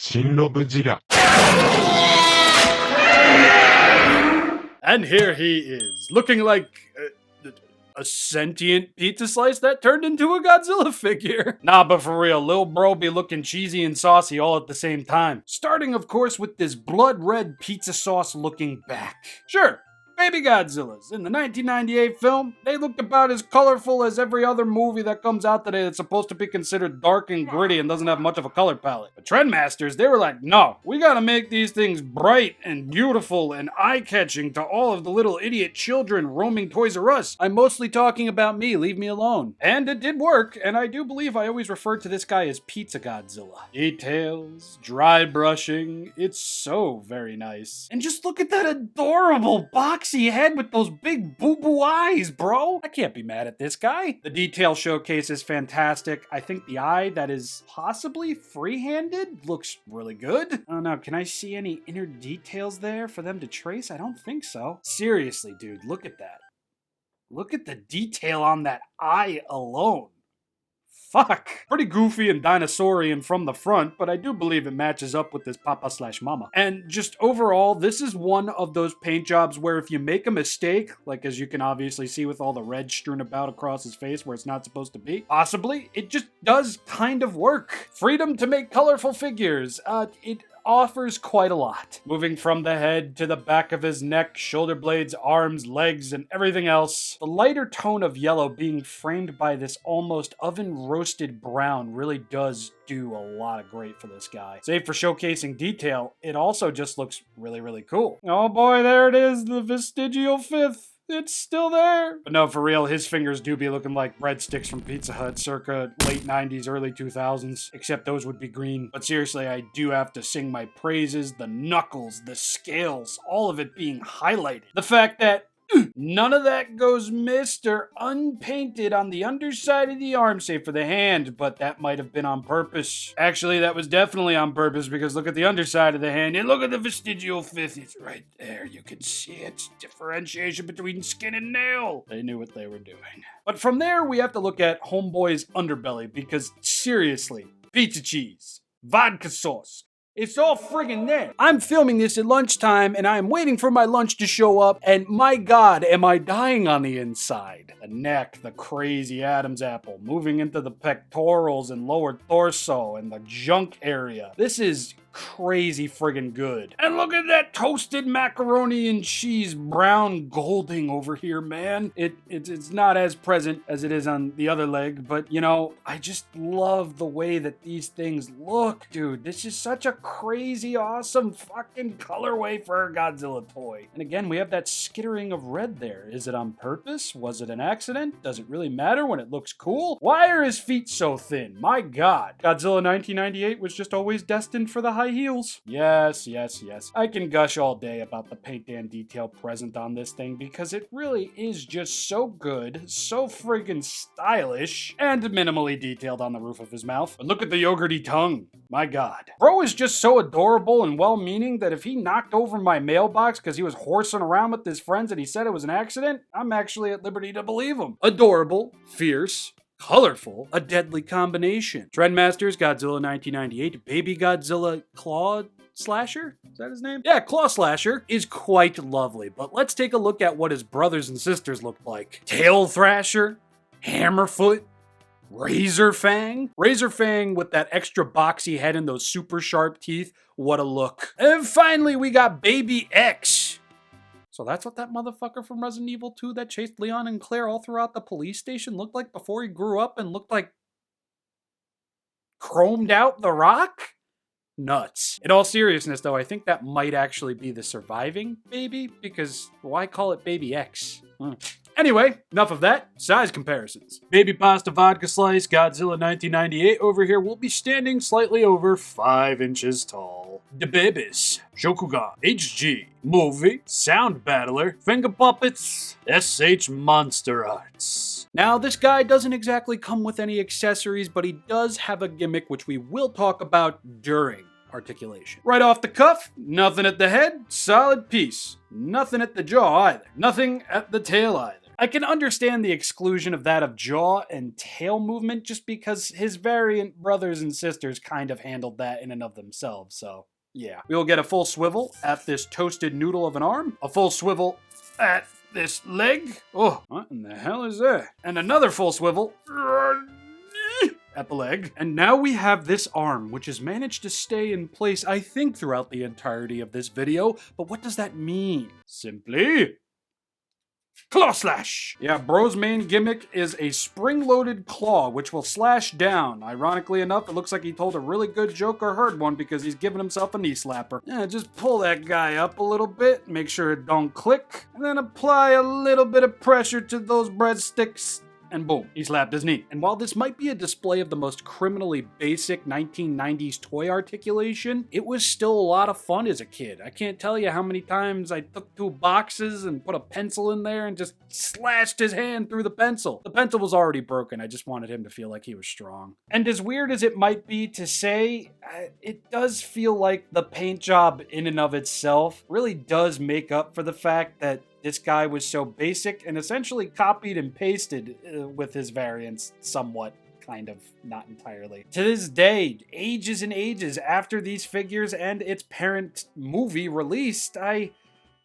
ShinRobjira. And here he is, looking like a sentient pizza slice that turned into a Godzilla figure. Nah, but for real, lil bro be looking cheesy and saucy all at the same time. Starting, of course, with this blood red pizza sauce looking back. Sure, baby Godzillas. In the 1998 film, they looked about as colorful as every other movie that comes out today that's supposed to be considered dark and gritty and doesn't have much of a color palette. But Trendmasters, they were like, no, we gotta make these things bright and beautiful and eye-catching to all of the little idiot children roaming Toys R Us. I'm mostly talking about me, leave me alone. And it did work, and I do believe I always referred to this guy as Pizza Godzilla. Details, dry brushing, it's so very nice. And just look at that adorable boxy head with those big boo-boo eyes, bro. I can't be mad at this guy. The detail showcase is fantastic. I think the eye that is possibly free-handed looks really good. I don't know, can I see any inner details there for them to trace? I don't think so. Seriously, dude, look at that. Look at the detail on that eye alone. Fuck. Pretty goofy and dinosaurian from the front, but I do believe it matches up with this papa/mama. And just overall, this is one of those paint jobs where if you make a mistake, like as you can obviously see with all the red strewn about across his face where it's not supposed to be, possibly, it just does kind of work. Freedom to make colorful figures. It offers quite a lot. Moving from the head to the back of his neck, shoulder blades, arms, legs, and everything else. The lighter tone of yellow being framed by this almost oven-roasted brown really does do a lot of great for this guy. Save for showcasing detail, it also just looks really, really cool. Oh boy, there it is, the vestigial fifth. It's still there. But no, for real, his fingers do be looking like breadsticks from Pizza Hut circa late 90s, early 2000s. Except those would be green. But seriously, I do have to sing my praises. The knuckles, the scales, all of it being highlighted. The fact that none of that goes missed or unpainted on the underside of the arm, save for the hand, but that might have been on purpose. Actually, that was definitely on purpose, because look at the underside of the hand, and look at the vestigial fifth. It's right there. You can see it. Differentiation between skin and nail. They knew what they were doing. But from there, we have to look at Homeboy's underbelly, because seriously, pizza cheese, vodka sauce, it's all friggin' there. I'm filming this at lunchtime, and I am waiting for my lunch to show up, and my god, am I dying on the inside. The neck, the crazy Adam's apple, moving into the pectorals and lower torso, and the junk area. This is crazy friggin' good. And look at that toasted macaroni and cheese brown golding over here, man. It's not as present as it is on the other leg, but you know, I just love the way that these things look, dude. This is such a crazy awesome fucking colorway for a Godzilla toy. And again, we have that skittering of red there. Is it on purpose? Was it an accident? Does it really matter when it looks cool? Why are his feet so thin? My god. Godzilla 1998 was just always destined for the high heels. Yes, yes, yes. I can gush all day about the paint and detail present on this thing because it really is just so good, so friggin' stylish, and minimally detailed on the roof of his mouth. But look at the yogurty tongue. My god. Bro is just so adorable and well-meaning that if he knocked over my mailbox because he was horsing around with his friends and he said it was an accident, I'm actually at liberty to believe him. Adorable, fierce, colorful, a deadly combination. Trendmasters Godzilla 1998, Baby Godzilla Claw Slasher? Is that his name? Yeah, Claw Slasher is quite lovely, but let's take a look at what his brothers and sisters looked like. Tail Thrasher, Hammerfoot, Razor Fang? Razor Fang with that extra boxy head and those super sharp teeth. What a look. And finally, we got Baby X. So that's what that motherfucker from Resident Evil 2 that chased Leon and Claire all throughout the police station looked like before he grew up and looked like chromed out The Rock? Nuts. In all seriousness, though, I think that might actually be the surviving baby, because why call it Baby X? Anyway, enough of that. Size comparisons. Baby Pasta Vodka Slice Godzilla 1998 over here will be standing slightly over 5 inches tall. The Babies, Shokugan, HG, Movie, Sound Battler, Finger Puppets, SH Monster Arts. Now, this guy doesn't exactly come with any accessories, but he does have a gimmick which we will talk about during Articulation. Right off the cuff, nothing at the head, solid piece. Nothing at the jaw either. Nothing at the tail either. I can understand the exclusion of that of jaw and tail movement just because his variant brothers and sisters kind of handled that in and of themselves, so yeah. We will get a full swivel at this toasted noodle of an arm, a full swivel at this leg. Oh, what in the hell is that? And another full swivel at the leg. And now we have this arm, which has managed to stay in place, I think, throughout the entirety of this video. But what does that mean? Simply claw slash! Yeah, bro's main gimmick is a spring-loaded claw, which will slash down. Ironically enough, it looks like he told a really good joke or heard one because he's giving himself a knee slapper. Yeah, just pull that guy up a little bit, make sure it don't click, and then apply a little bit of pressure to those breadsticks. And boom, he slapped his knee. And while this might be a display of the most criminally basic 1990s toy articulation, it was still a lot of fun as a kid. I can't tell you how many times I took 2 boxes and put a pencil in there and just slashed his hand through the pencil. The pencil was already broken, I just wanted him to feel like he was strong. And as weird as it might be to say, it does feel like the paint job in and of itself really does make up for the fact that this guy was so basic and essentially copied and pasted with his variants somewhat, kind of, not entirely. To this day, ages and ages after these figures and its parent movie released, I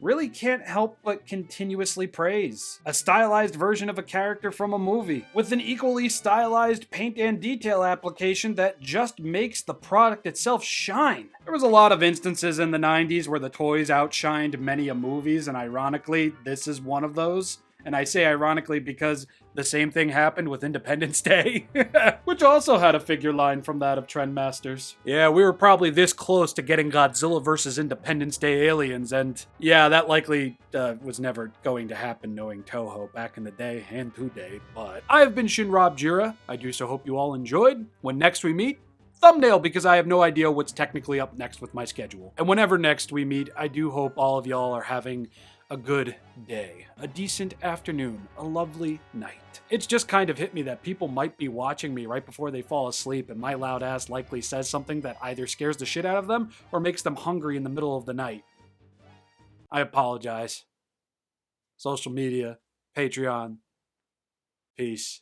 really can't help but continuously praise. A stylized version of a character from a movie, with an equally stylized paint and detail application that just makes the product itself shine. There was a lot of instances in the 90s where the toys outshined many a movies, and ironically, this is one of those. And I say ironically because the same thing happened with Independence Day, which also had a figure line from that of Trendmasters. Yeah, we were probably this close to getting Godzilla vs. Independence Day aliens, and yeah, that likely was never going to happen knowing Toho back in the day and today, but I have been ShinRobjira. I do so hope you all enjoyed. When next we meet, thumbnail, because I have no idea what's technically up next with my schedule. And whenever next we meet, I do hope all of y'all are having a good day, a decent afternoon, a lovely night. It's just kind of hit me that people might be watching me right before they fall asleep, and my loud ass likely says something that either scares the shit out of them or makes them hungry in the middle of the night. I apologize. Social media, Patreon, peace.